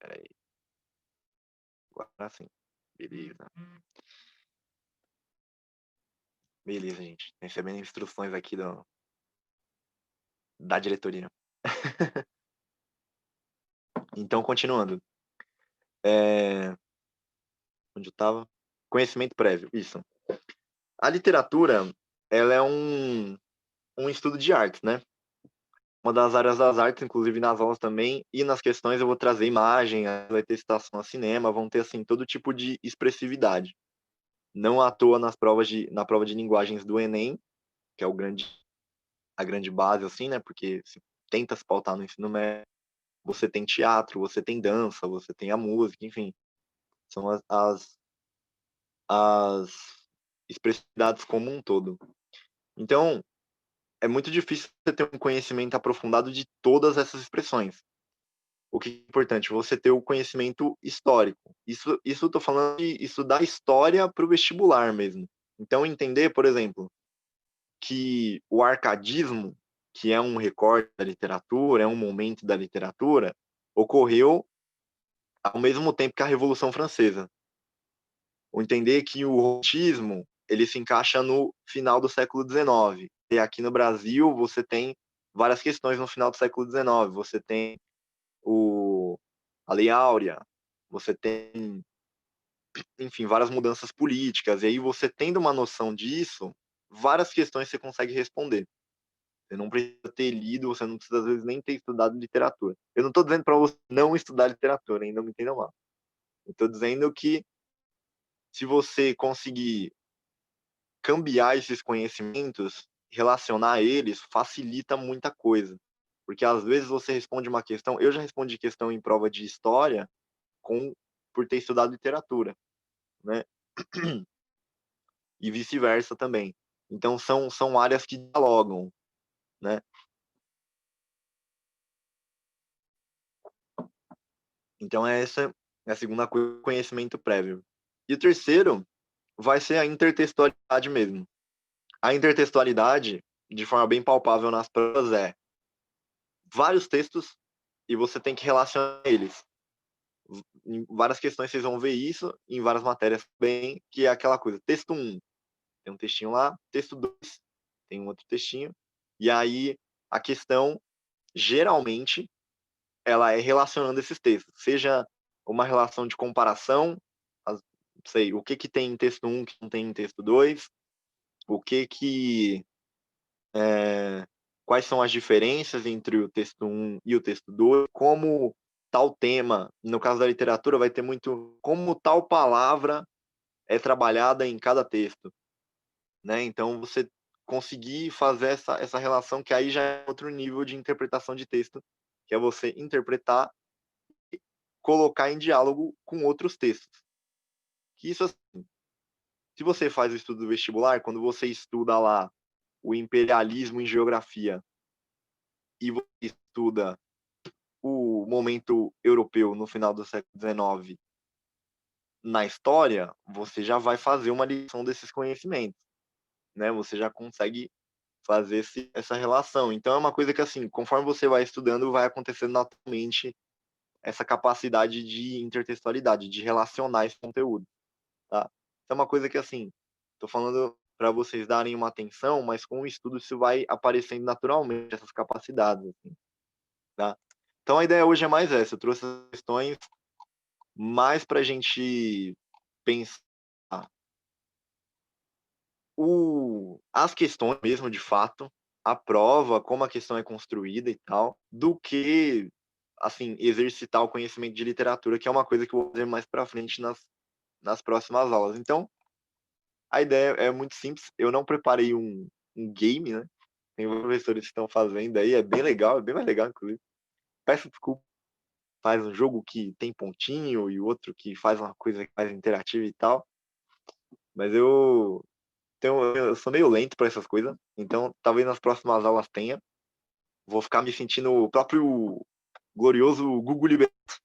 Espera aí, agora sim. Beleza. Beleza, gente. Recebendo instruções aqui da diretoria. Então, continuando. Eh, onde eu estava? Conhecimento prévio, isso. A literatura, ela é um estudo de artes, né. Uma das áreas das artes, inclusive nas aulas também, e nas questões eu vou trazer imagem, vai ter citação a cinema, vão ter, assim, todo tipo de expressividade. Não à toa na prova de linguagens do Enem, que é a grande base, assim, né, porque se tenta se pautar no ensino médio, você tem teatro, você tem dança, você tem a música, enfim, são as expressividades como um todo. Então, é muito difícil você ter um conhecimento aprofundado de todas essas expressões. O que é importante? Você ter o conhecimento histórico. Isso eu tô falando de estudar história para o vestibular mesmo. Então entender, por exemplo, que o arcadismo, que é um recorte da literatura, é um momento da literatura, ocorreu ao mesmo tempo que a Revolução Francesa. Ou entender que o romantismo, ele se encaixa no final do século XIX. E aqui no Brasil você tem várias questões no final do século XIX. Você tem o a Lei Áurea, você tem, enfim, várias mudanças políticas, e aí você tendo uma noção disso, várias questões você consegue responder. Você não precisa ter lido, você não precisa às vezes nem ter estudado literatura. Eu não estou dizendo para você não estudar literatura, ainda não me entendam mal. Eu estou dizendo que se você conseguir cambiar esses conhecimentos, relacionar eles, facilita muita coisa. Porque às vezes você responde uma questão, eu já respondi questão em prova de história com por ter estudado literatura, né? E vice-versa também. Então são áreas que dialogam, né? Então essa é a segunda coisa, conhecimento prévio. E o terceiro vai ser a intertextualidade mesmo. A intertextualidade, de forma bem palpável nas provas, é vários textos e você tem que relacionar eles. Em várias questões vocês vão ver isso, em várias matérias também, que é aquela coisa, texto um tem um textinho lá, texto 2 tem um outro textinho, e aí a questão, geralmente, ela é relacionando esses textos, seja uma relação de comparação, as sei, o que que tem em texto um que não tem em texto 2, o que que, eh, quais são as diferenças entre o texto um e o texto 2, como tal tema, no caso da literatura vai ter muito como tal palavra é trabalhada em cada texto, né, então você conseguir fazer essa relação que aí já é outro nível de interpretação de texto, que é você interpretar, colocar em diálogo com outros textos. Que isso, assim, se você faz o estudo do vestibular, quando você estuda lá o imperialismo em geografia e você estuda o momento europeu no final do século XIX na história, você já vai fazer uma lição desses conhecimentos, né, você já consegue fazer essa relação. Então é uma coisa que, assim, conforme você vai estudando, vai acontecendo naturalmente essa capacidade de intertextualidade, de relacionar esse conteúdo, tá. Isso é uma coisa que, assim, tô falando para vocês darem uma atenção, mas com o estudo isso vai aparecendo naturalmente, essas capacidades, assim, tá. Então a ideia hoje é mais essa, eu trouxe essas questões mais pra gente pensar as questões mesmo de fato, a prova, como a questão é construída e tal, do que, assim, exercitar o conhecimento de literatura, que é uma coisa que eu vou fazer mais pra frente nas próximas aulas. Então, a ideia é muito simples, eu não preparei um game, né, tem professores que estão fazendo aí, é bem legal, é bem mais legal inclusive. Peço desculpa, faz um jogo que tem pontinho e o outro que faz uma coisa mais interativa e tal, mas eu sou meio lento para essas coisas, então talvez nas próximas aulas tenha. Vou ficar me sentindo o próprio glorioso Gugu Liberato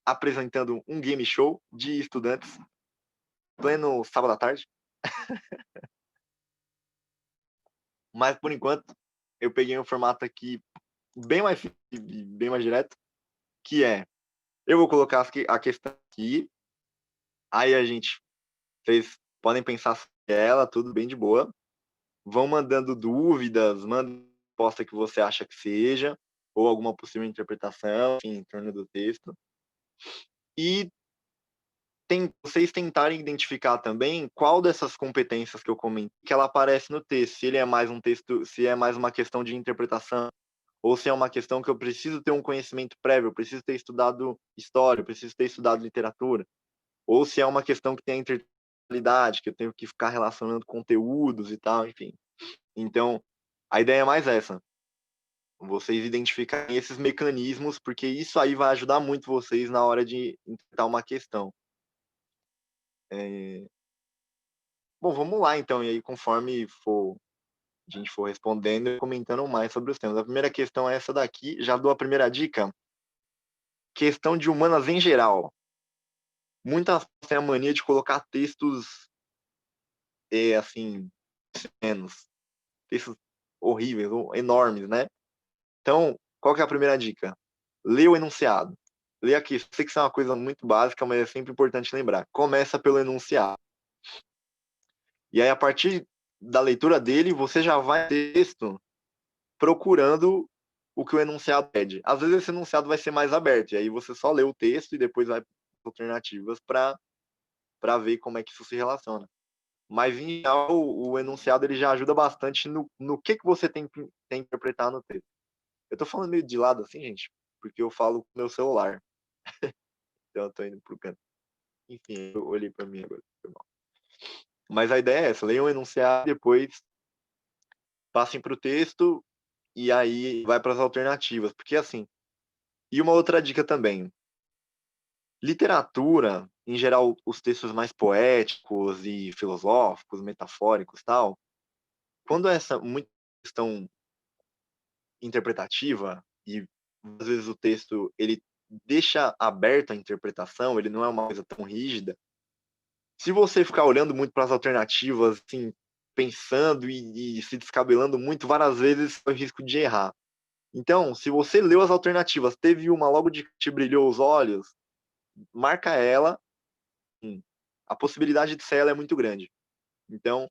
apresentando um game show de estudantes, pleno sábado à tarde. Mas por enquanto, eu peguei um formato aqui bem mais simples e bem mais direto, que é Eu vou colocar a questão aqui, aí vocês podem pensar sobre ela, tudo bem de boa. Vão mandando dúvidas, manda a resposta que você acha que seja, ou alguma possível interpretação, enfim, em torno do texto. E vocês tentarem identificar também qual dessas competências que eu comentei que ela aparece no texto, se ele é mais um texto, se é mais uma questão de interpretação, ou se é uma questão que eu preciso ter um conhecimento prévio, eu preciso ter estudado história, eu preciso ter estudado literatura, ou se é uma questão que tem a intertextualidade, que eu tenho que ficar relacionando conteúdos e tal, enfim. Então, a ideia é mais essa, vocês identificarem esses mecanismos, porque isso aí vai ajudar muito vocês na hora de interpretar uma questão. Bom, vamos lá então, e aí conforme a gente for respondendo e comentando mais sobre os temas. A primeira questão é essa daqui, já dou a primeira dica. Questão de humanas em geral. Muitas têm a mania de colocar textos, assim, menos, textos horríveis, ou enormes, né? Então, qual que é a primeira dica? Lê o enunciado. Lê aqui. Sei que isso é uma coisa muito básica, mas é sempre importante lembrar. Começa pelo enunciado. E aí, a partir da leitura dele, você já vai texto procurando o que o enunciado pede. Às vezes esse enunciado vai ser mais aberto, e aí você só lê o texto e depois vai para alternativas para ver como é que isso se relaciona. Mas, em geral, o enunciado ele já ajuda bastante no que você tem que interpretar no texto. Eu tô falando meio de lado assim, gente, porque eu falo com o meu celular. Então eu tô indo pro canto. Enfim, eu olhei para mim agora. Mas a ideia é essa, leiam o enunciado, depois passem para o texto e aí vai para as alternativas. Porque assim, e uma outra dica também, literatura, em geral, os textos mais poéticos e filosóficos, metafóricos, tal, quando essa muita questão interpretativa e às vezes o texto ele deixa aberta a interpretação, ele não é uma coisa tão rígida. Se você ficar olhando muito para as alternativas, assim, pensando e se descabelando muito, várias vezes é o risco de errar. Então, se você leu as alternativas, teve uma logo de que te brilhou os olhos, marca ela. A possibilidade de ser ela é muito grande. Então,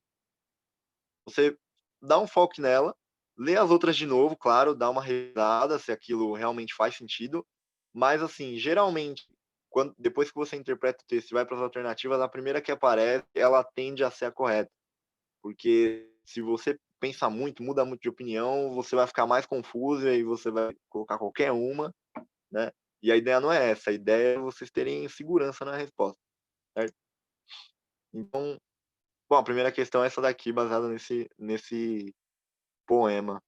você dá um foco nela, lê as outras de novo, claro, dá uma revisada se aquilo realmente faz sentido, mas assim, geralmente, depois que você interpreta o texto e vai para as alternativas, a primeira que aparece, ela tende a ser a correta, porque se você pensa muito, muda muito de opinião, você vai ficar mais confuso e aí você vai colocar qualquer uma, né? E a ideia não é essa, a ideia é vocês terem segurança na resposta, certo? Então, bom, a primeira questão é essa daqui, baseada nesse poema.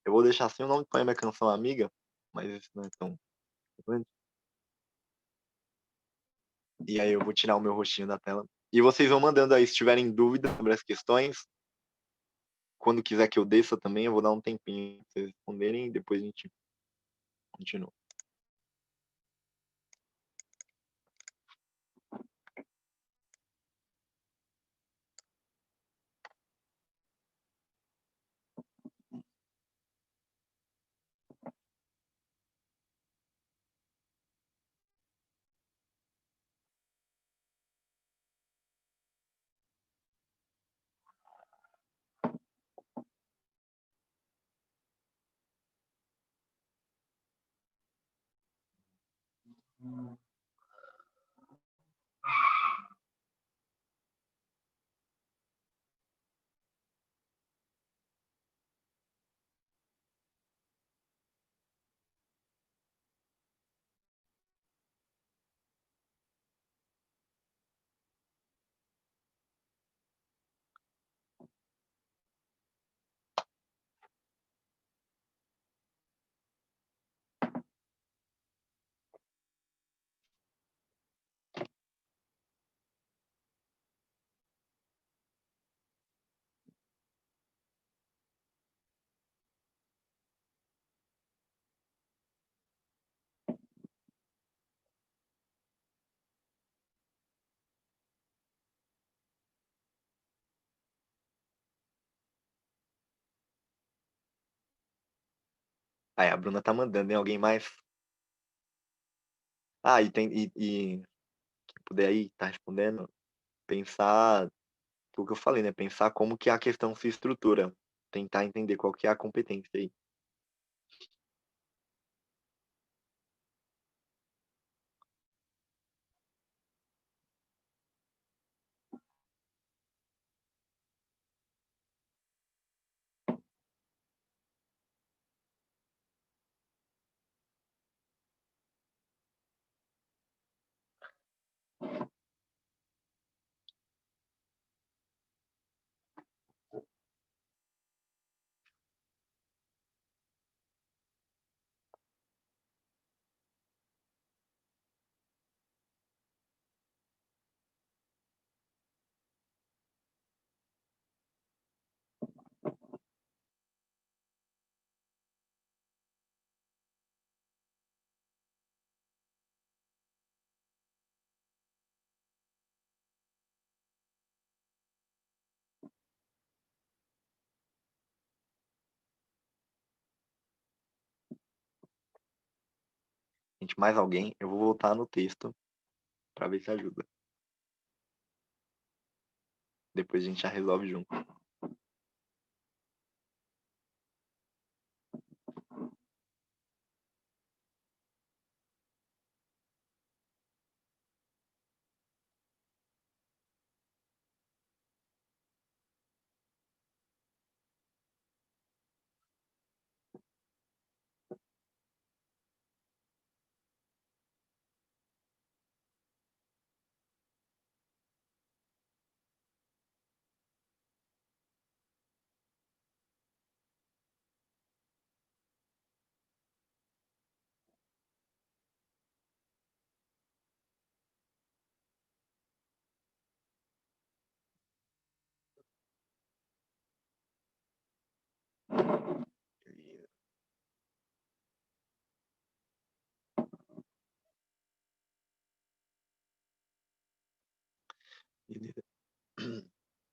Eu vou deixar assim, o nome do poema é Canção Amiga, mas esse não é tão grande. E aí eu vou tirar o meu rostinho da tela. E vocês vão mandando aí, se tiverem dúvidas sobre as questões, quando quiser que eu desça também, eu vou dar um tempinho pra vocês responderem e depois a gente continua. Aí a Bruna tá mandando, hein? Alguém mais? Quem puder aí estar respondendo, pensar o que eu falei, né, pensar como que a questão se estrutura, tentar entender qual que é a competência aí. Gente, mais alguém? Eu vou voltar no texto para ver se ajuda. Depois a gente já resolve junto.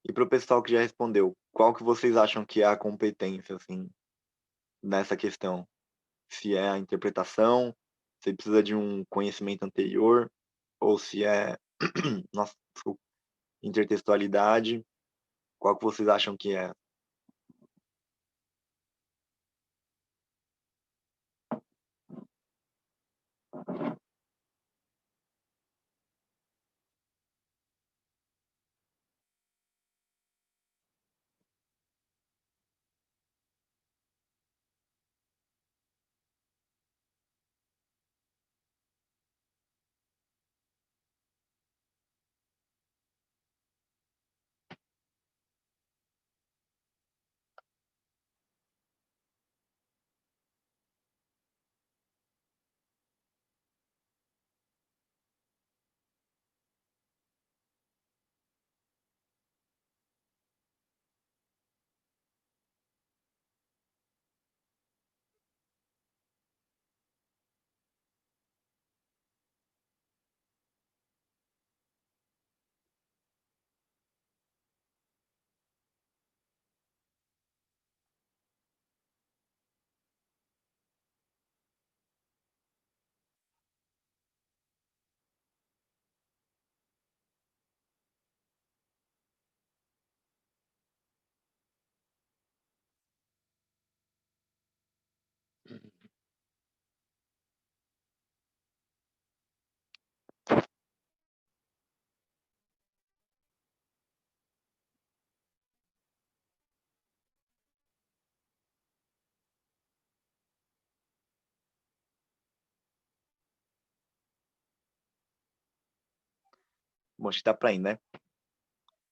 E para o pessoal que já respondeu, qual que vocês acham que é a competência, assim, nessa questão? Se é a interpretação, se precisa de um conhecimento anterior, ou se é, nossa, desculpa, intertextualidade, qual que vocês acham que é? Bom, acho que dá para ir, né?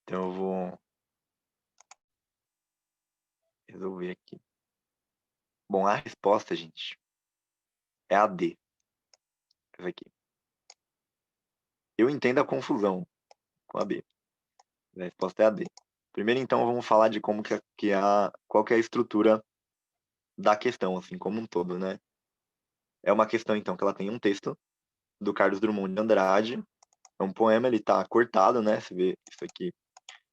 Então eu vou resolver aqui. Bom, a resposta, gente, é a D. Essa aqui. Eu entendo a confusão com a B. A resposta é a D. Primeiro, então, vamos falar de como qual que é a estrutura da questão, assim, como um todo, né? É uma questão, então, que ela tem um texto do Carlos Drummond de Andrade. É um poema, ele tá cortado, né? Você vê isso aqui.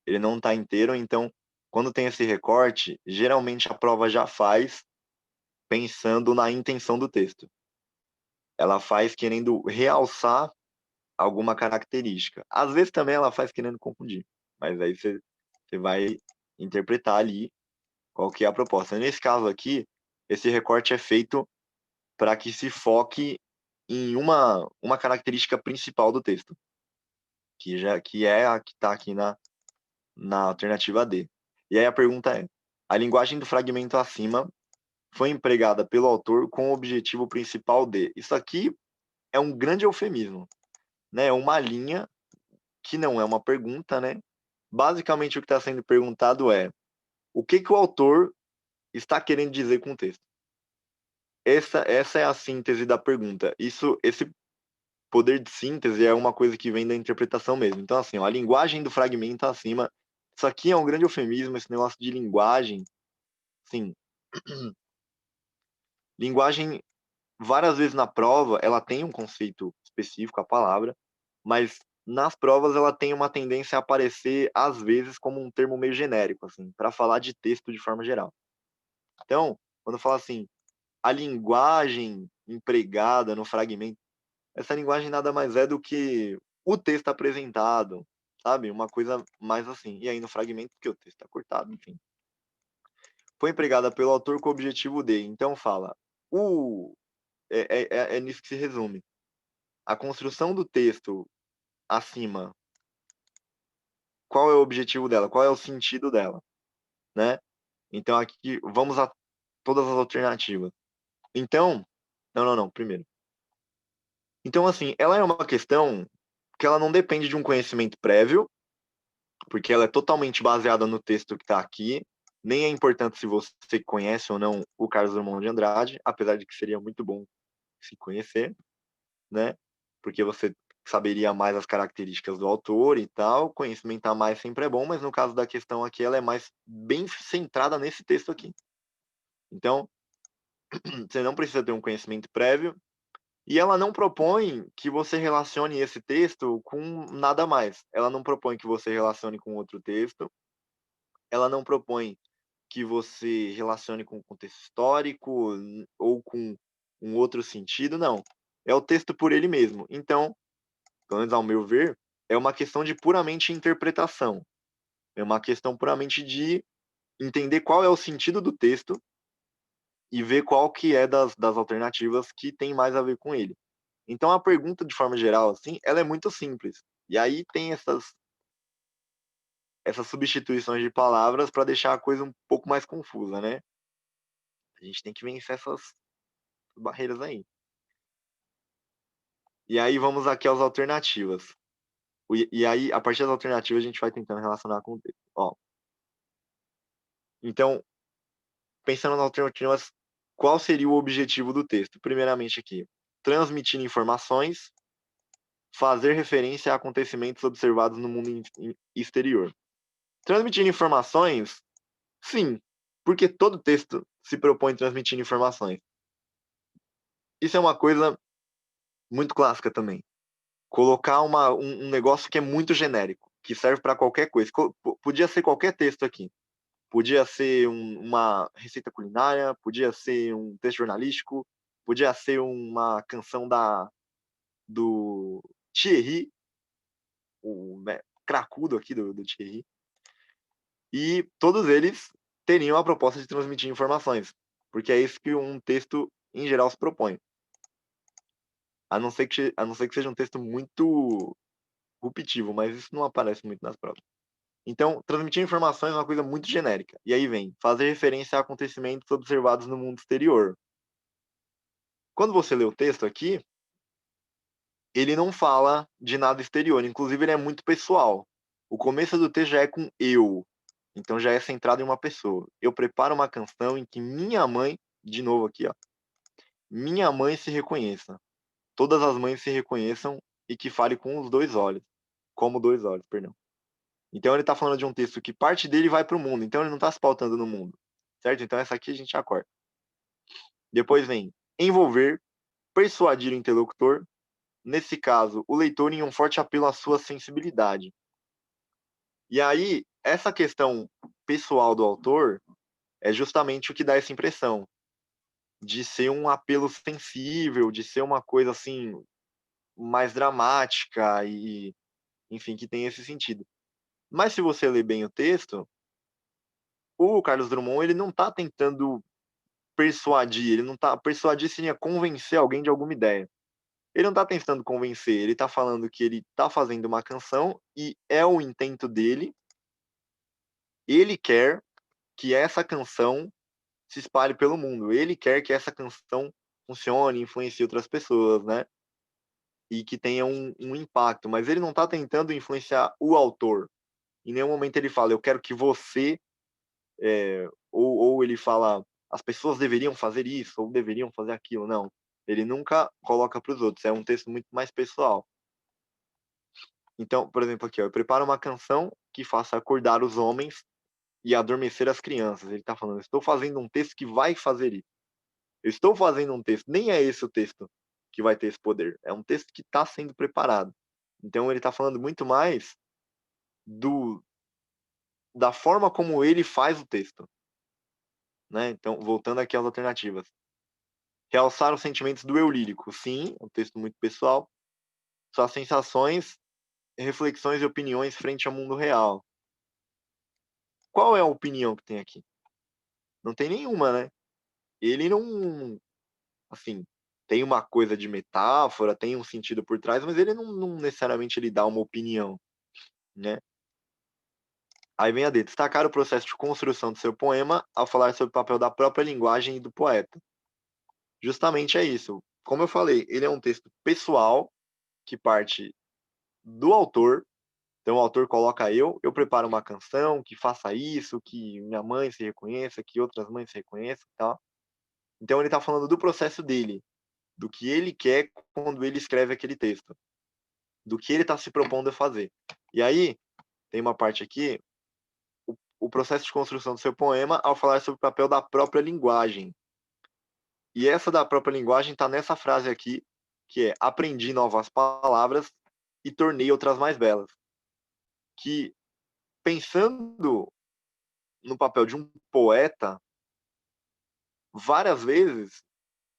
Ele não tá inteiro, então, quando tem esse recorte, geralmente a prova já faz pensando na intenção do texto. ela faz querendo realçar alguma característica. Às vezes também ela faz querendo confundir, mas aí você vai interpretar ali qual que é a proposta. Nesse caso aqui, esse recorte é feito para que se foque em uma característica principal do texto, que é a que está aqui na alternativa D. E aí a pergunta é: a linguagem do fragmento acima foi empregada pelo autor com o objetivo principal de. Isso aqui é um grande eufemismo, né? É uma linha que não é uma pergunta, né? Basicamente o que está sendo perguntado é: o que o autor está querendo dizer com o texto? Essa é a síntese da pergunta. Esse poder de síntese é uma coisa que vem da interpretação mesmo. Então, assim, ó, a linguagem do fragmento acima. Isso aqui é um grande eufemismo, esse negócio de linguagem. Sim, linguagem, várias vezes na prova, ela tem um conceito específico, a palavra, mas nas provas ela tem uma tendência a aparecer, às vezes, como um termo meio genérico, assim, para falar de texto de forma geral. Então, quando fala assim, a linguagem empregada no fragmento, essa linguagem nada mais é do que o texto apresentado, sabe? Uma coisa mais assim. E aí no fragmento, porque o texto está cortado, enfim. Foi empregada pelo autor com o objetivo de. Então fala, o é nisso que se resume. A construção do texto acima, qual é o objetivo dela? Qual é o sentido dela, né? Então aqui vamos a todas as alternativas. Então, não, primeiro. Então assim, ela é uma questão que ela não depende de um conhecimento prévio, porque ela é totalmente baseada no texto que está aqui. Nem é importante se você conhece ou não o Carlos Drummond de Andrade, apesar de que seria muito bom se conhecer, né? Porque você saberia mais as características do autor e tal. Conhecimento a mais sempre é bom, mas no caso da questão aqui, ela é mais bem centrada nesse texto aqui. Então, você não precisa ter um conhecimento prévio, e ela não propõe que você relacione esse texto com nada mais. Ela não propõe que você relacione com outro texto, ela não propõe que você relacione com o contexto histórico ou com um outro sentido, não. É o texto por ele mesmo. Então, pelo menos ao meu ver, é uma questão de puramente interpretação. É uma questão puramente de entender qual é o sentido do texto e ver qual que é das alternativas que tem mais a ver com ele. Então, a pergunta, de forma geral, assim, ela é muito simples. E aí tem essas substituições de palavras para deixar a coisa um pouco mais confusa, né? A gente tem que vencer essas barreiras aí. E aí vamos aqui às alternativas. E aí, a partir das alternativas, a gente vai tentando relacionar com o texto. Ó, então, pensando nas alternativas, qual seria o objetivo do texto? Primeiramente aqui, transmitir informações, fazer referência a acontecimentos observados no mundo exterior. Transmitir informações, sim, porque todo texto se propõe transmitir informações. Isso é uma coisa muito clássica também. Colocar um negócio que é muito genérico, que serve para qualquer coisa. Podia ser qualquer texto aqui. Podia ser uma receita culinária, podia ser um texto jornalístico, podia ser uma canção do Thierry, o cracudo aqui do Thierry. E todos eles teriam a proposta de transmitir informações, porque é isso que um texto, em geral, se propõe. A não ser que seja um texto muito ruptivo, mas isso não aparece muito nas provas. Então, transmitir informações é uma coisa muito genérica. E aí vem fazer referência a acontecimentos observados no mundo exterior. Quando você lê o texto aqui, ele não fala de nada exterior, inclusive ele é muito pessoal. O começo do texto já é com eu, então já é centrado em uma pessoa. Eu preparo uma canção em que minha mãe, de novo aqui, ó, minha mãe se reconheça. Todas as mães se reconheçam e que fale com os dois olhos, como dois olhos, perdão. Então ele está falando de um texto que parte dele vai para o mundo, então ele não está se pautando no mundo, certo? Então essa aqui a gente acorda. Depois vem envolver, persuadir o interlocutor, nesse caso, o leitor em um forte apelo à sua sensibilidade. E aí, essa questão pessoal do autor é justamente o que dá essa impressão. de ser um apelo sensível, de ser uma coisa, assim, mais dramática e, enfim, que tem esse sentido. Mas se você ler bem o texto, o Carlos Drummond, ele não tá tentando persuadir, ele não tá persuadir seria convencer alguém de alguma ideia. Ele não tá tentando convencer, ele tá falando que ele tá fazendo uma canção e é o intento dele, ele quer que essa canção se espalhe pelo mundo, ele quer que essa canção funcione, influencie outras pessoas, né, e que tenha um impacto, mas ele não tá tentando influenciar o autor. Em nenhum momento ele fala: "Eu quero que você", ou ele fala: "As pessoas deveriam fazer isso ou deveriam fazer aquilo", não. Ele nunca coloca para os outros, é um texto muito mais pessoal. Então, por exemplo, aqui, ó: "Eu preparo uma canção que faça acordar os homens e adormecer as crianças". Ele tá falando: "Estou fazendo um texto que vai fazer isso. Eu estou fazendo um texto", nem é esse o texto que vai ter esse poder, é um texto que está sendo preparado. Então ele tá falando muito mais do da forma como ele faz o texto, né. Então, voltando aqui às alternativas. Realçar os sentimentos do eu lírico. Sim, é um texto muito pessoal. Suas sensações, reflexões e opiniões frente ao mundo real. Qual é a opinião que tem aqui? Não tem nenhuma, né. Ele não, assim, tem uma coisa de metáfora, tem um sentido por trás, mas ele não necessariamente ele dá uma opinião, né. Aí vem a D: destacar o processo de construção do seu poema ao falar sobre o papel da própria linguagem e do poeta. Justamente é isso. Como eu falei, ele é um texto pessoal, que parte do autor. Então o autor coloca eu preparo uma canção que faça isso, que minha mãe se reconheça, que outras mães se reconheçam e tal. Então ele está falando do processo dele, do que ele quer quando ele escreve aquele texto, do que ele está se propondo a fazer. E aí, tem uma parte aqui, o processo de construção do seu poema ao falar sobre o papel da própria linguagem. E essa da própria linguagem está nessa frase aqui, que é: "Aprendi novas palavras e tornei outras mais belas". Que, pensando no papel de um poeta, várias vezes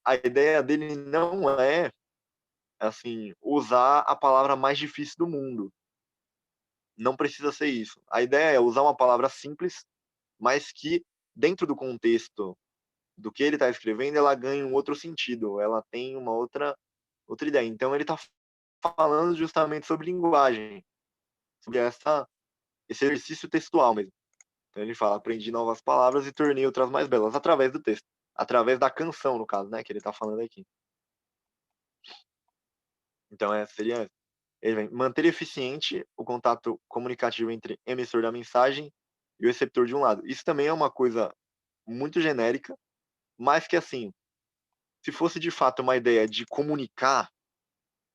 a ideia dele não é, assim, usar a palavra mais difícil do mundo. Não precisa ser isso. A ideia é usar uma palavra simples, mas que dentro do contexto do que ele está escrevendo, ela ganha um outro sentido, ela tem uma outra ideia. Então ele está falando justamente sobre linguagem, sobre esse exercício textual mesmo. Então ele fala: "Aprendi novas palavras e tornei outras mais belas", através do texto, através da canção, no caso, né, que ele está falando aqui. Então essa seria ele vem: manter eficiente o contato comunicativo entre emissor da mensagem e o receptor de um lado. Isso também é uma coisa muito genérica, mas que, assim, se fosse de fato uma ideia de comunicar,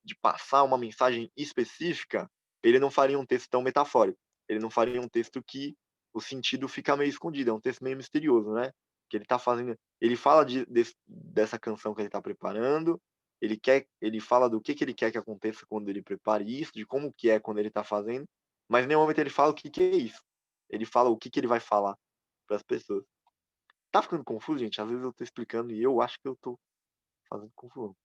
de passar uma mensagem específica, ele não faria um texto tão metafórico. Ele não faria um texto que o sentido fica meio escondido, é um texto meio misterioso, né. Que ele tá fazendo, ele fala dessa canção que ele tá preparando, ele fala do que ele quer que aconteça quando ele prepare isso, de como que é quando ele tá fazendo, mas em nenhum momento ele fala o que é isso. Ele fala o que ele vai falar para as pessoas. Tá ficando confuso, gente? Às vezes eu tô explicando e eu acho que eu tô fazendo confusão,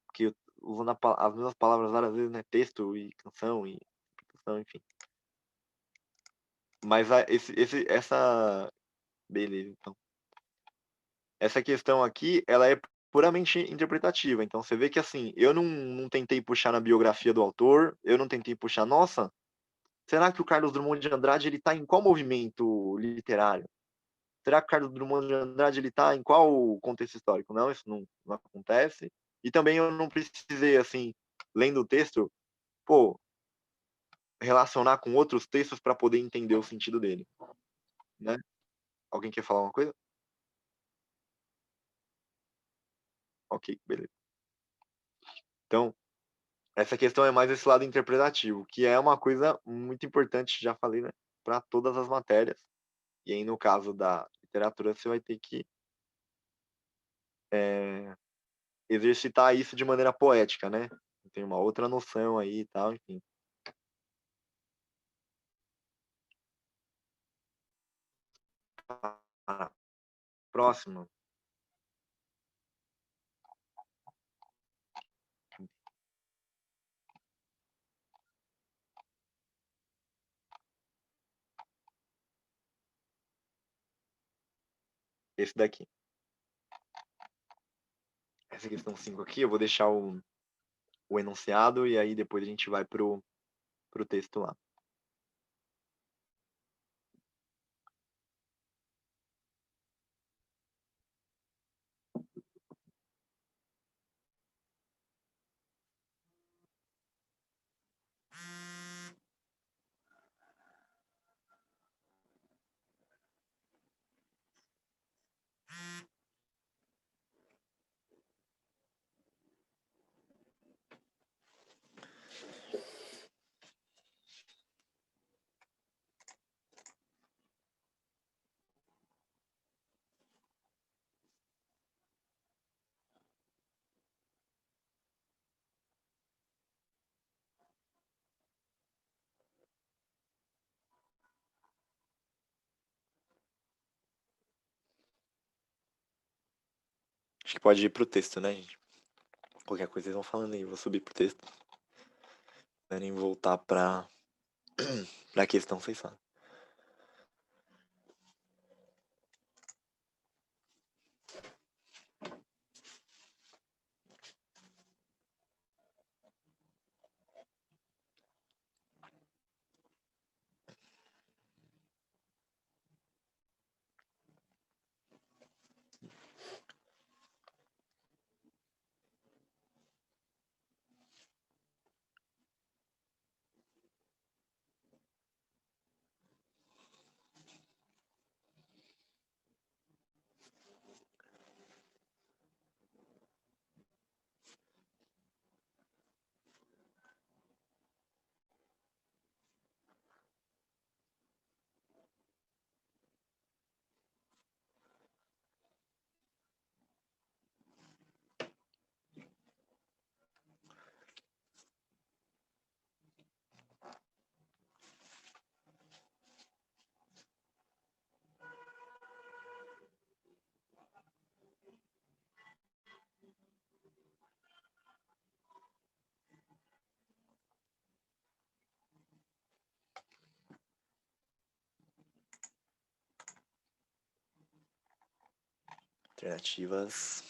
porque eu usando as mesmas palavras várias vezes, né, texto e canção e interpretação, enfim. Mas a essa beleza, então. Essa questão aqui, ela é puramente interpretativa, então você vê que, assim, eu não tentei puxar na biografia do autor, eu não tentei puxar: "Nossa, será que o Carlos Drummond de Andrade ele tá em qual movimento literário? Será que o Carlos Drummond de Andrade ele tá em qual contexto histórico?". Não, isso não acontece. E também eu não precisei, assim, lendo o texto, pô, relacionar com outros textos para poder entender o sentido dele, né. Alguém quer falar uma coisa? Ok, beleza. Então, essa questão é mais esse lado interpretativo, que é uma coisa muito importante, já falei, né, para todas as matérias. E aí, no caso da literatura, você vai ter que, eh, exercitar isso de maneira poética, né. Tem uma outra noção aí e tal, enfim. Ah, próximo. esse daqui. Essa questão 5 aqui, eu vou deixar o enunciado e aí depois a gente vai pro texto lá. Acho que pode ir pro texto, né, gente? Qualquer coisa vocês vão falando aí, eu vou subir pro texto. Se querem voltar pra questão, vocês falam. Alternativas.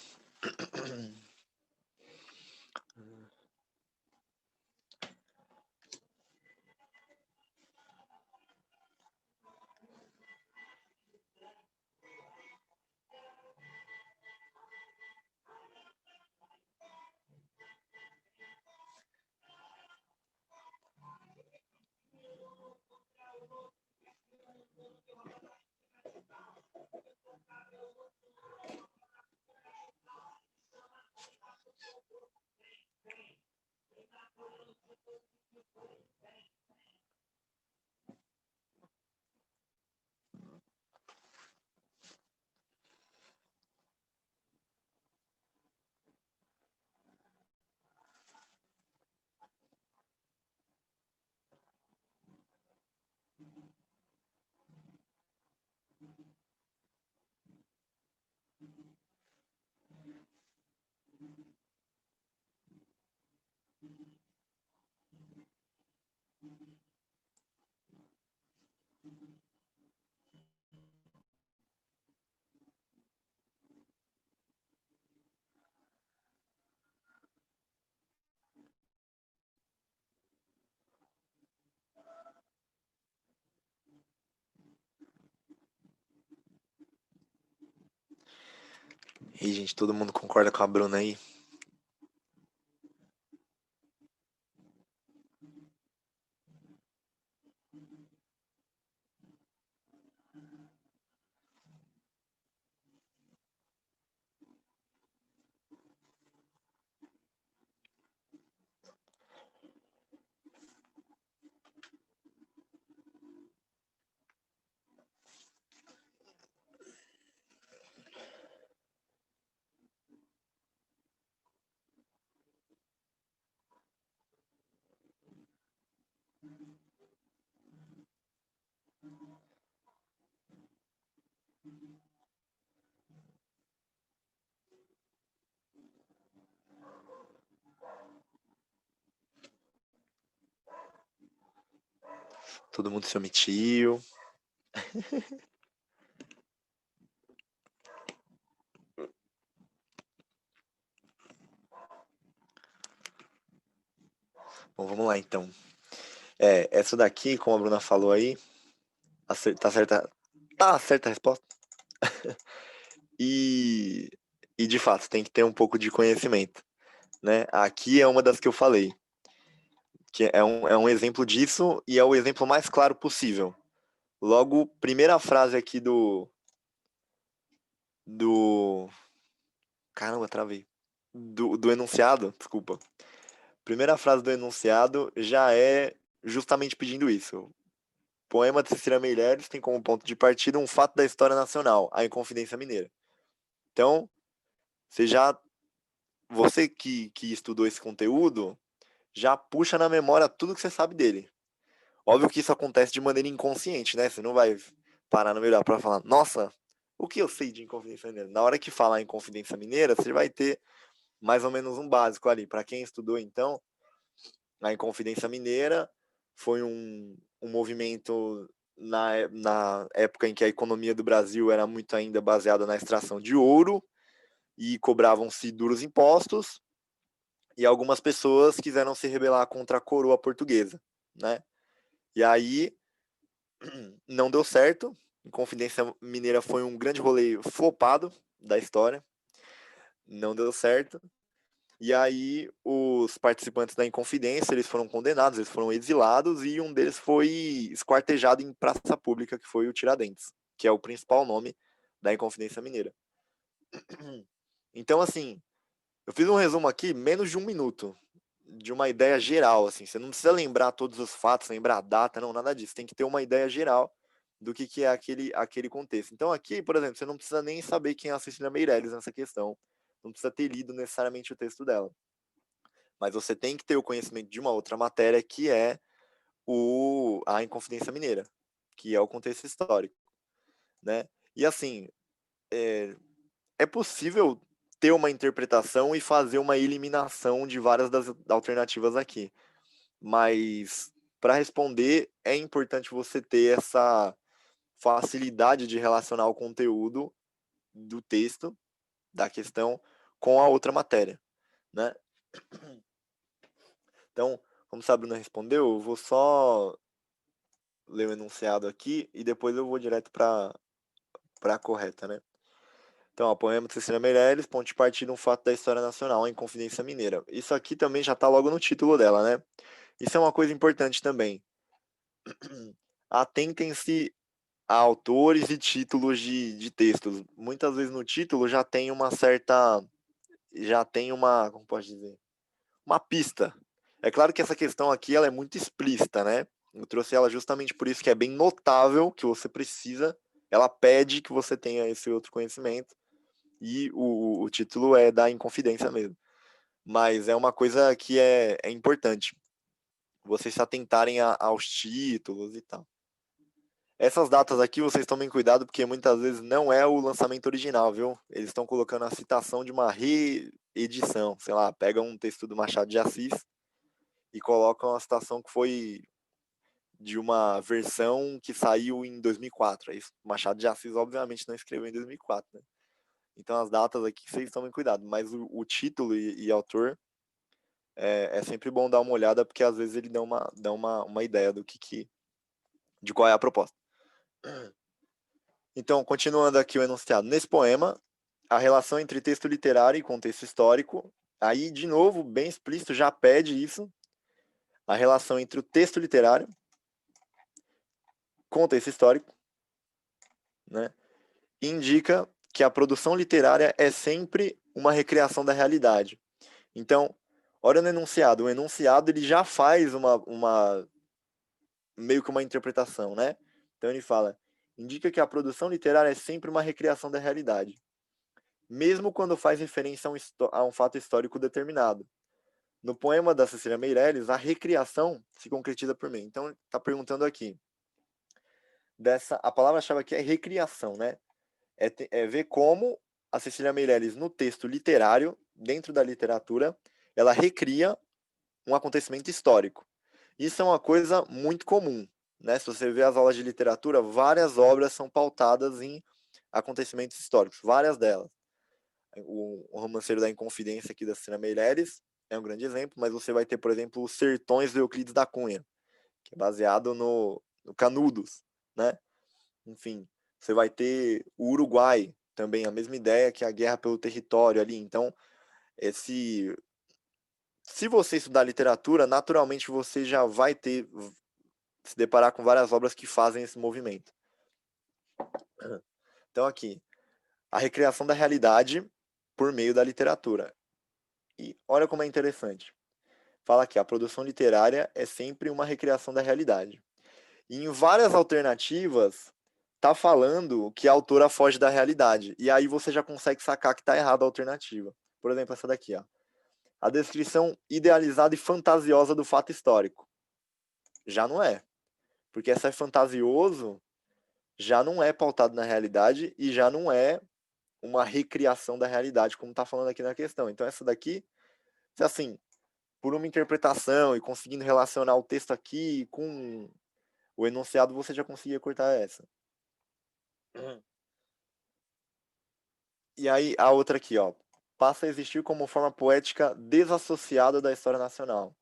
E, gente, todo mundo concorda com a Bruna aí? Todo mundo se omitiu. Bom, vamos lá então. Essa daqui, como a Bruna falou aí, tá certa, tá certa a resposta. E, e de fato, tem que ter um pouco de conhecimento, né? Aqui é uma das que eu falei, que é um exemplo disso e é o exemplo mais claro possível. Logo, primeira frase aqui do... Caramba, travei. Do enunciado, desculpa. Primeira frase do enunciado já é justamente pedindo isso. O poema de Cecília Meirelles tem como ponto de partida um fato da história nacional, a Inconfidência Mineira. Então, você que estudou esse conteúdo, já puxa na memória tudo que você sabe dele. Óbvio que isso acontece de maneira inconsciente, né? Você não vai parar no meio da prova e falar, nossa, o que eu sei de Inconfidência Mineira? Na hora que falar em Confidência Mineira, você vai ter mais ou menos um básico ali. Para quem estudou, então, a Inconfidência Mineira foi um movimento na época em que a economia do Brasil era muito ainda baseada na extração de ouro e cobravam-se duros impostos, e algumas pessoas quiseram se rebelar contra a coroa portuguesa, né? E aí não deu certo. Inconfidência Mineira foi um grande rolê flopado da história. Não deu certo. E aí os participantes da Inconfidência, eles foram condenados, eles foram exilados e um deles foi esquartejado em praça pública, que foi o Tiradentes, que é o principal nome da Inconfidência Mineira. Então, assim, eu fiz um resumo aqui, menos de um minuto, de uma ideia geral, assim. Você não precisa lembrar todos os fatos, lembrar a data, não, nada disso. Tem que ter uma ideia geral do que é aquele contexto. Então, aqui, por exemplo, você não precisa nem saber quem é a Cecília Meirelles nessa questão. Não precisa ter lido necessariamente o texto dela. Mas você tem que ter o conhecimento de uma outra matéria, que é a Inconfidência Mineira, que é o contexto histórico, né? E assim, é possível ter uma interpretação e fazer uma eliminação de várias das alternativas aqui. Mas para responder, é importante você ter essa facilidade de relacionar o conteúdo do texto, da questão, com a outra matéria, né? Então, como a Bruna respondeu, eu vou só ler o enunciado aqui e depois eu vou direto para a correta, né? Então, ó, poema de Cecília Meirelles, ponto de partida, um fato da história nacional, em Confidência Mineira. Isso aqui também já está logo no título dela, né? Isso é uma coisa importante também. Atentem-se a autores e títulos de textos. Muitas vezes no título já tem uma certa... Já tem uma... Como pode dizer? Uma pista. É claro que essa questão aqui ela é muito explícita, né? Eu trouxe ela justamente por isso, que é bem notável que você precisa... Ela pede que você tenha esse outro conhecimento. E o título é da Inconfidência mesmo. Mas é uma coisa que é importante. Vocês se atentarem aos títulos e tal. Essas datas aqui vocês tomem cuidado, porque muitas vezes não é o lançamento original, viu? Eles estão colocando a citação de uma reedição. Sei lá, pegam um texto do Machado de Assis e colocam a citação que foi de uma versão que saiu em 2004. Aí, Machado de Assis, obviamente, não escreveu em 2004, né? Então as datas aqui vocês tomem cuidado. Mas o título e autor é sempre bom dar uma olhada, porque às vezes ele dá uma ideia de qual é a proposta. Então, continuando aqui o enunciado. Nesse poema, a relação entre texto literário e contexto histórico, aí, de novo, bem explícito, já pede isso, a relação entre o texto literário, contexto histórico, né, indica que a produção literária é sempre uma recriação da realidade. Então, olha no enunciado. O enunciado ele já faz meio que uma interpretação, né? Então ele fala, indica que a produção literária é sempre uma recriação da realidade, mesmo quando faz referência a um fato histórico determinado. No poema da Cecília Meirelles, a recriação se concretiza por meio. Então, está perguntando aqui, a palavra-chave aqui é recriação, né? É ver como a Cecília Meirelles, no texto literário, dentro da literatura, ela recria um acontecimento histórico. Isso é uma coisa muito comum, né? Se você vê as aulas de literatura, várias obras são pautadas em acontecimentos históricos, várias delas. O Romanceiro da Inconfidência aqui da Cecília Meirelles é um grande exemplo, mas você vai ter, por exemplo, os Sertões do Euclides da Cunha, que é baseado no Canudos, né? Enfim, você vai ter o Uruguai, também a mesma ideia que a guerra pelo território ali. Então, esse se você estudar literatura, naturalmente você já vai ter se deparar com várias obras que fazem esse movimento. Então aqui, a recriação da realidade por meio da literatura. E olha como é interessante. Fala que a produção literária é sempre uma recriação da realidade. E em várias alternativas tá falando que a autora foge da realidade. E aí você já consegue sacar que tá errada a alternativa. Por exemplo, essa daqui, ó. A descrição idealizada e fantasiosa do fato histórico. Já não é. Porque essa é fantasioso, já não é pautado na realidade e já não é uma recriação da realidade, como está falando aqui na questão. Então, essa daqui, assim, por uma interpretação e conseguindo relacionar o texto aqui com o enunciado, você já conseguia cortar essa. E aí, a outra aqui, ó. Passa a existir como forma poética desassociada da história nacional.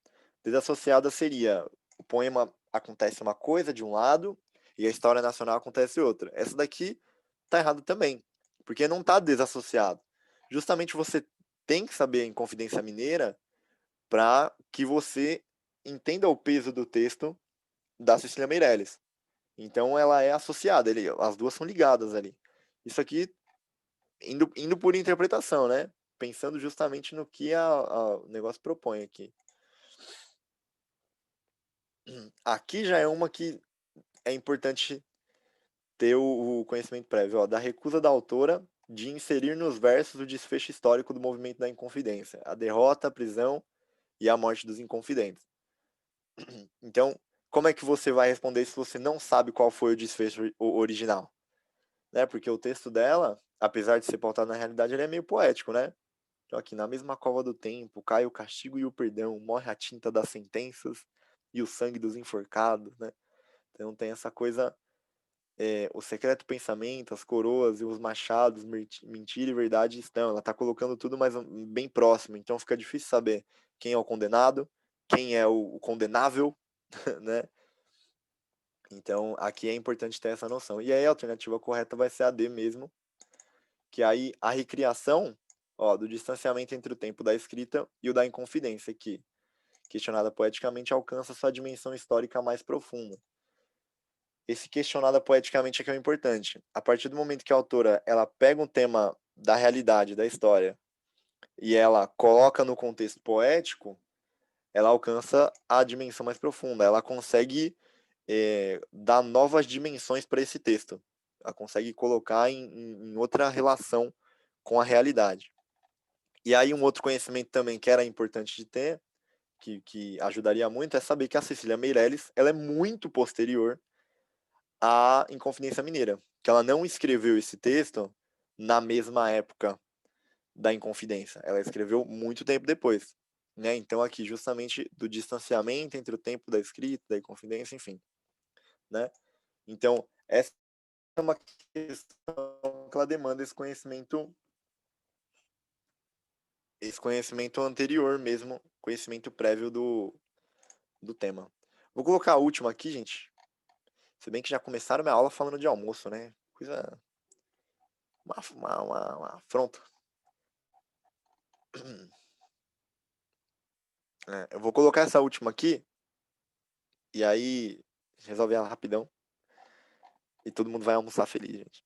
Desassociada seria o poema acontece uma coisa de um lado e a história nacional acontece outra. Essa daqui tá errado também, porque não tá desassociado. Justamente você tem que saber em Confidência Mineira para que você entenda o peso do texto da Cecília Meirelles. Então ela é associada, as duas são ligadas ali. Isso aqui indo por interpretação, né? Pensando justamente no que o negócio propõe aqui. Aqui já é uma que é importante ter o conhecimento prévio, ó, da recusa da autora de inserir nos versos o desfecho histórico do movimento da Inconfidência, a derrota, a prisão e a morte dos Inconfidentes. Então, como é que você vai responder se você não sabe qual foi o desfecho original? Né? Porque o texto dela, apesar de ser pautado na realidade, ele é meio poético, né? Então, aqui, na mesma cova do tempo, cai o castigo e o perdão, morre a tinta das sentenças e o sangue dos enforcados, né? Então tem essa coisa, o secreto pensamento, as coroas e os machados, mentira e verdade estão. Ela está colocando tudo mais bem próximo, então fica difícil saber quem é o condenado, quem é o condenável, né? Então aqui é importante ter essa noção. E aí a alternativa correta vai ser a D mesmo, que aí a recriação, ó, do distanciamento entre o tempo da escrita e o da Inconfidência, que, questionada poeticamente, alcança sua dimensão histórica mais profunda. Esse questionada poeticamente é que é o importante. A partir do momento que a autora ela pega um tema da realidade, da história, e ela coloca no contexto poético, ela alcança a dimensão mais profunda. Ela consegue dar novas dimensões para esse texto. Ela consegue colocar em outra relação com a realidade. E aí um outro conhecimento também que era importante de ter, que ajudaria muito, é saber que a Cecília Meirelles ela é muito posterior à Inconfidência Mineira, que ela não escreveu esse texto na mesma época da Inconfidência, ela escreveu muito tempo depois, né? Então aqui justamente do distanciamento entre o tempo da escrita, da Inconfidência, enfim, né? Então essa é uma questão que ela demanda esse conhecimento anterior mesmo, conhecimento prévio do tema. Vou colocar a última aqui, gente. Se bem que já começaram minha aula falando de almoço, né? Coisa. Uma afronta. Eu vou colocar essa última aqui, e aí resolve ela rapidão. E todo mundo vai almoçar feliz, gente.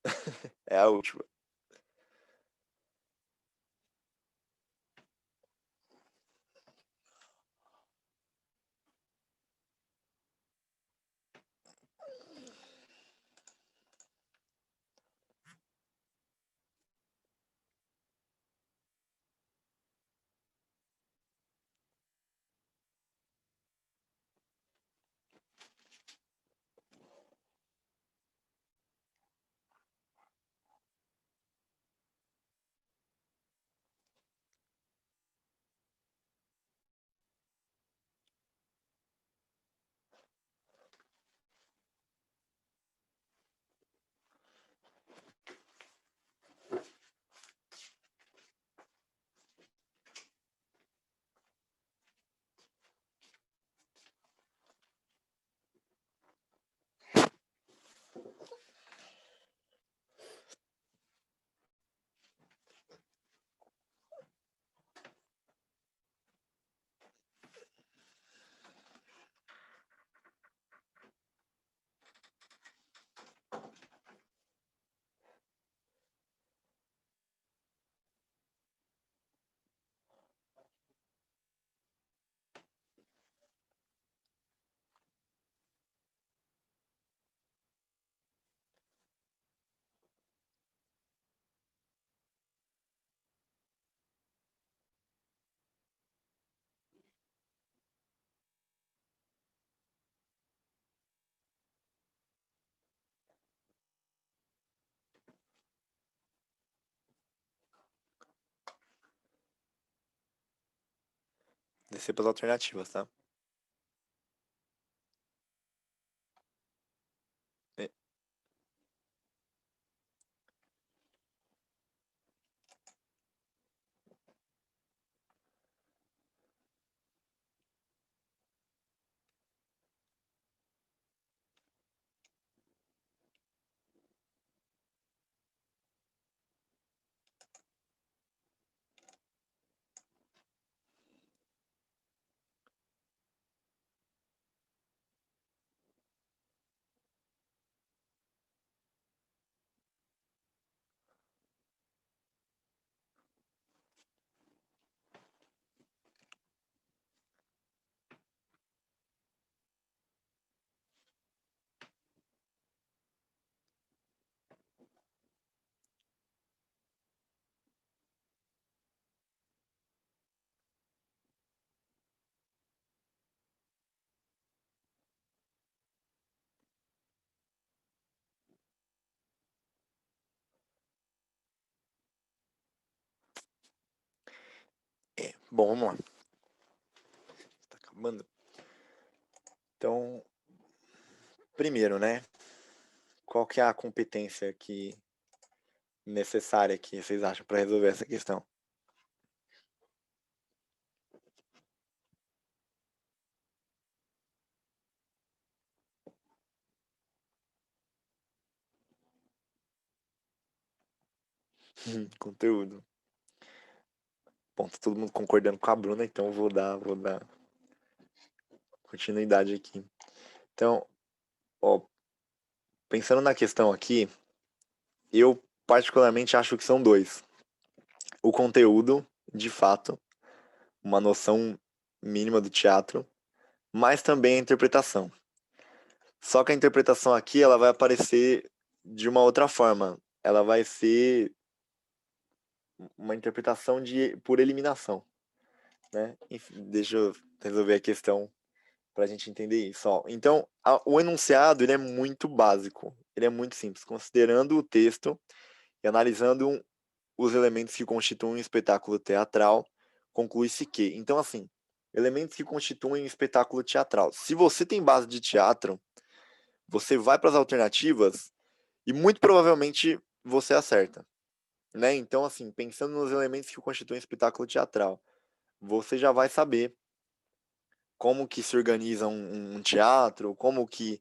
É a última. Descer para as alternativas, tá? É, bom, vamos lá. Tá acabando. Então, primeiro, né? Qual que é a competência necessária que vocês acham para resolver essa questão? Conteúdo. Bom, tá todo mundo concordando com a Bruna, então eu vou dar continuidade aqui. Então, ó, pensando na questão aqui, eu particularmente acho que são dois. O conteúdo, de fato, uma noção mínima do teatro, mas também a interpretação. Só que a interpretação aqui, ela vai aparecer de uma outra forma. Ela vai ser uma interpretação por eliminação, né? Enfim, deixa eu resolver a questão para a gente entender isso. Ó. Então, o enunciado ele é muito básico, ele é muito simples. Considerando o texto e analisando os elementos que constituem um espetáculo teatral, conclui-se que. Então, assim, elementos que constituem um espetáculo teatral. Se você tem base de teatro, você vai para as alternativas e muito provavelmente você acerta. Né? Então, assim, pensando nos elementos que constituem um espetáculo teatral, você já vai saber como que se organiza um teatro, como que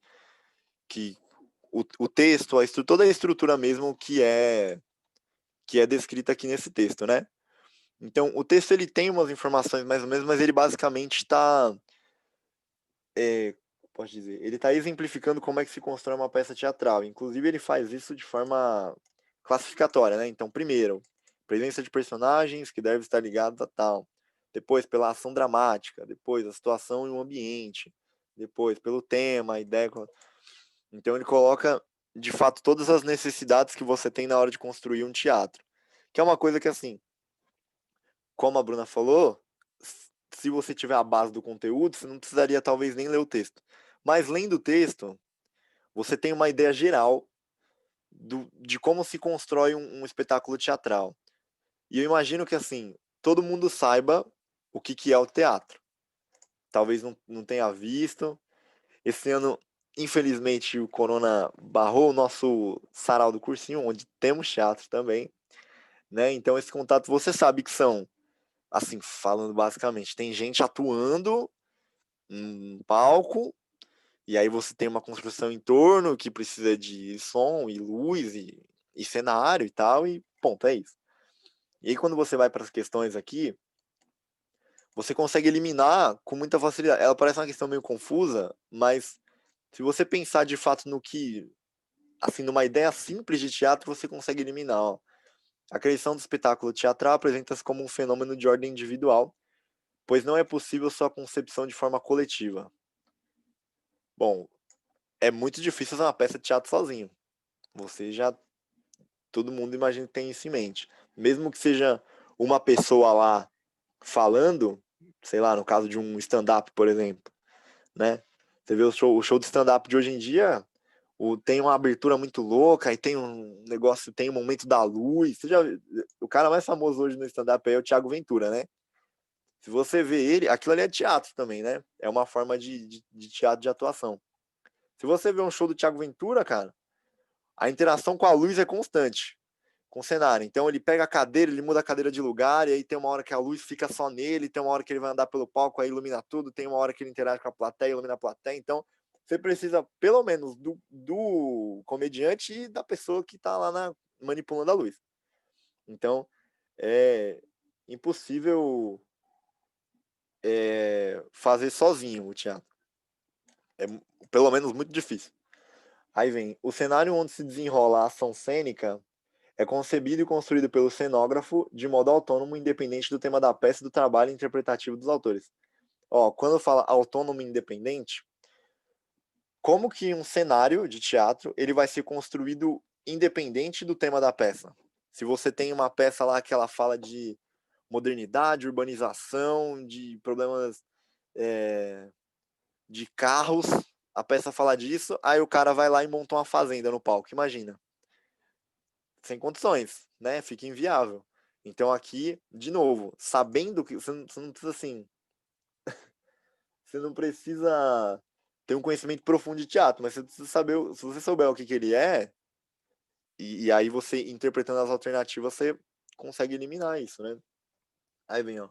o texto, toda a estrutura mesmo que é descrita aqui nesse texto, né? Então, o texto ele tem umas informações mais ou menos, mas ele basicamente está, posso dizer, ele está exemplificando como é que se constrói uma peça teatral. Inclusive, ele faz isso de forma classificatória, né? Então, primeiro, presença de personagens que deve estar ligada a tal. Depois, pela ação dramática. Depois, a situação e o ambiente. Depois, pelo tema, a ideia. Então, ele coloca, de fato, todas as necessidades que você tem na hora de construir um teatro. Que é uma coisa que, assim, como a Bruna falou, se você tiver a base do conteúdo, você não precisaria talvez nem ler o texto. Mas lendo o texto, você tem uma ideia geral de como se constrói um espetáculo teatral. E eu imagino que assim, todo mundo saiba o que é o teatro. Talvez não tenha visto. Esse ano, infelizmente, o Corona barrou o nosso sarau do cursinho, onde temos teatro também. Né? Então, esse contato você sabe que são assim, falando basicamente, tem gente atuando em palco, e aí você tem uma construção em torno que precisa de som e luz e cenário e tal, e ponto, é isso. E aí quando você vai para as questões aqui, você consegue eliminar com muita facilidade. Ela parece uma questão meio confusa, mas se você pensar de fato no que, assim, numa ideia simples de teatro, você consegue eliminar, ó. A criação do espetáculo teatral apresenta-se como um fenômeno de ordem individual, pois não é possível sua concepção de forma coletiva. Bom, é muito difícil fazer uma peça de teatro sozinho. Você já. Todo mundo imagina que tem isso em mente. Mesmo que seja uma pessoa lá falando, sei lá, no caso de um stand-up, por exemplo, né? Você vê o show de stand-up de hoje em dia, tem uma abertura muito louca, e tem um negócio, tem um momento da luz. O cara mais famoso hoje no stand-up é o Thiago Ventura, né? Se você vê ele, aquilo ali é teatro também, né? É uma forma de teatro de atuação. Se você vê um show do Thiago Ventura, cara, a interação com a luz é constante, com o cenário. Então ele pega a cadeira, ele muda a cadeira de lugar, e aí tem uma hora que a luz fica só nele, tem uma hora que ele vai andar pelo palco, aí ilumina tudo, tem uma hora que ele interage com a plateia, ilumina a plateia. Então você precisa, pelo menos, do comediante e da pessoa que tá lá manipulando a luz. Então é impossível fazer sozinho o teatro. É pelo menos muito difícil. Aí vem, o cenário onde se desenrola a ação cênica é concebido e construído pelo cenógrafo de modo autônomo, independente do tema da peça e do trabalho interpretativo dos autores. Ó, quando fala autônomo e independente, como que um cenário de teatro ele vai ser construído independente do tema da peça? Se você tem uma peça lá que ela fala de modernidade, urbanização, de problemas de carros, a peça fala disso, aí o cara vai lá e monta uma fazenda no palco, imagina. Sem condições, né? Fica inviável. Então aqui, de novo, sabendo que você não precisa assim, você não precisa ter um conhecimento profundo de teatro, mas você precisa saber, se você souber o que ele é, e aí você interpretando as alternativas, você consegue eliminar isso, né? Aí vem, ó.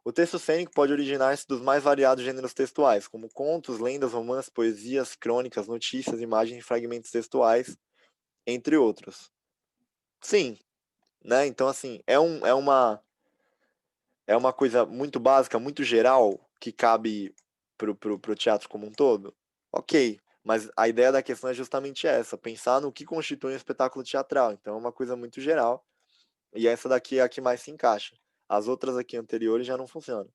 O texto cênico pode originar-se dos mais variados gêneros textuais, como contos, lendas, romances, poesias, crônicas, notícias, imagens e fragmentos textuais, entre outros. Sim, né? Então, assim, é uma coisa muito básica, muito geral, que cabe pro teatro como um todo? Ok, mas a ideia da questão é justamente essa, pensar no que constitui um espetáculo teatral. Então é uma coisa muito geral, e essa daqui é a que mais se encaixa. As outras aqui anteriores já não funcionam.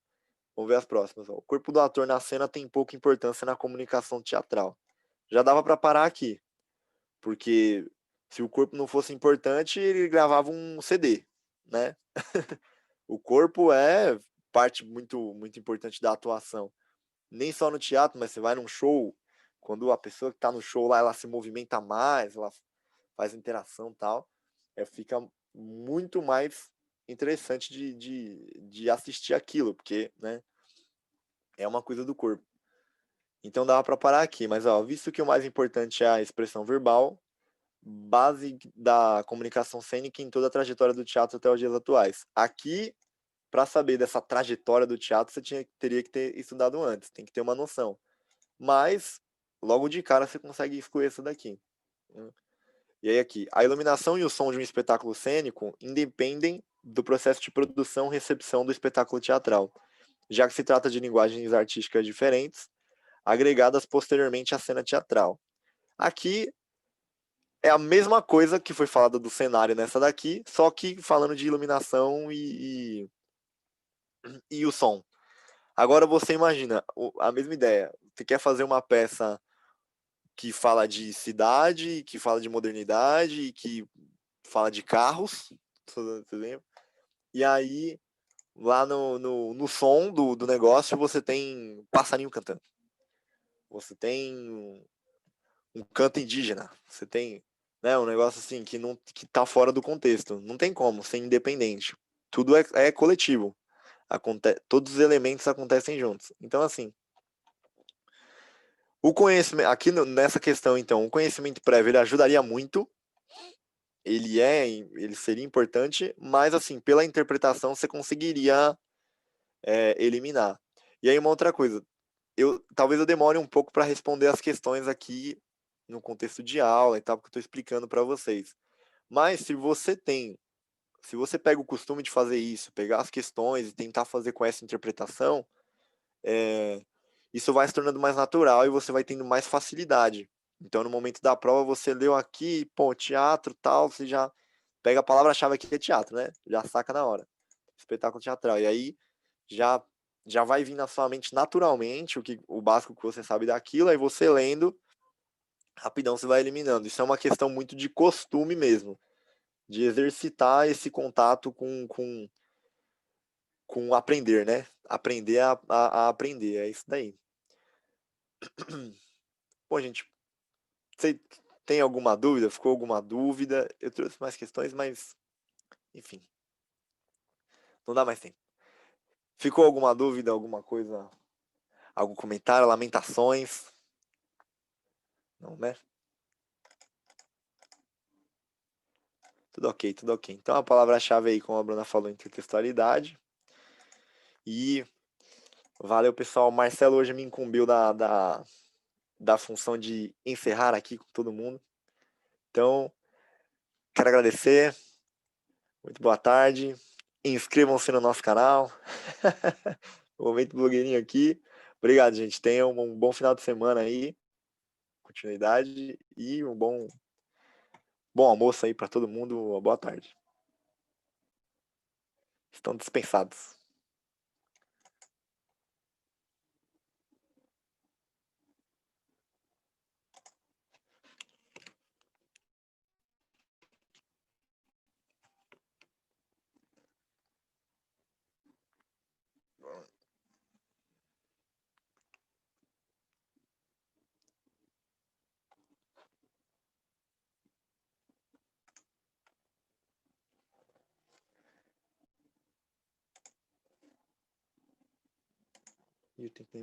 Vamos ver as próximas. Ó. O corpo do ator na cena tem pouca importância na comunicação teatral. Já dava para parar aqui, porque se o corpo não fosse importante, ele gravava um CD, né? O corpo é parte muito importante da atuação. Nem só no teatro, mas você vai num show, quando a pessoa que está no show lá, ela se movimenta mais, ela faz interação e tal, fica muito mais interessante de assistir aquilo, porque, né, é uma coisa do corpo. Então dava para parar aqui, mas ó, visto que o mais importante é a expressão verbal, base da comunicação cênica em toda a trajetória do teatro até os dias atuais. Aqui, para saber dessa trajetória do teatro, você teria que ter estudado antes, tem que ter uma noção. Mas, logo de cara, você consegue excluir essa daqui. Né? E aí aqui, a iluminação e o som de um espetáculo cênico independem do processo de produção e recepção do espetáculo teatral, já que se trata de linguagens artísticas diferentes, agregadas posteriormente à cena teatral. Aqui é a mesma coisa que foi falada do cenário nessa daqui, só que falando de iluminação e o som. Agora você imagina a mesma ideia. Você quer fazer uma peça que fala de cidade, que fala de modernidade, que fala de carros, por exemplo. E aí, lá no som do negócio, você tem passarinho cantando. Você tem um canto indígena. Você tem, né, um negócio assim que tá fora do contexto. Não tem como ser independente. Tudo é coletivo. Todos os elementos acontecem juntos. Então, assim, o conhecimento, aqui nessa questão, então, o conhecimento prévio ele ajudaria muito, ele seria importante, mas assim, pela interpretação você conseguiria eliminar. E aí uma outra coisa, talvez eu demore um pouco para responder as questões aqui no contexto de aula e tal, porque eu estou explicando para vocês. Mas se você pega o costume de fazer isso, pegar as questões e tentar fazer com essa interpretação, isso vai se tornando mais natural e você vai tendo mais facilidade. Então, no momento da prova, você leu aqui, pô, teatro, tal, você já pega a palavra-chave aqui que é teatro, né? Já saca na hora. Espetáculo teatral. E aí já já vai vir na sua mente naturalmente o básico que você sabe daquilo, aí você lendo, rapidão você vai eliminando. Isso é uma questão muito de costume mesmo, de exercitar esse contato com aprender, né? Aprender a aprender, é isso daí. Pô, gente, você tem alguma dúvida? Ficou alguma dúvida? Eu trouxe mais questões, mas enfim, não dá mais tempo. Ficou alguma dúvida, alguma coisa, algum comentário, lamentações? Não, né? Tudo ok, tudo ok. Então a palavra-chave aí, como a Bruna falou, intertextualidade. E valeu, pessoal. O Marcelo hoje me incumbiu da função de encerrar aqui com todo mundo. Então, quero agradecer. Muito boa tarde. Inscrevam-se no nosso canal. Momento blogueirinho aqui. Obrigado, gente. Tenham um bom final de semana aí. Continuidade e um bom almoço aí para todo mundo. Uma boa tarde. Estão dispensados. E o tempo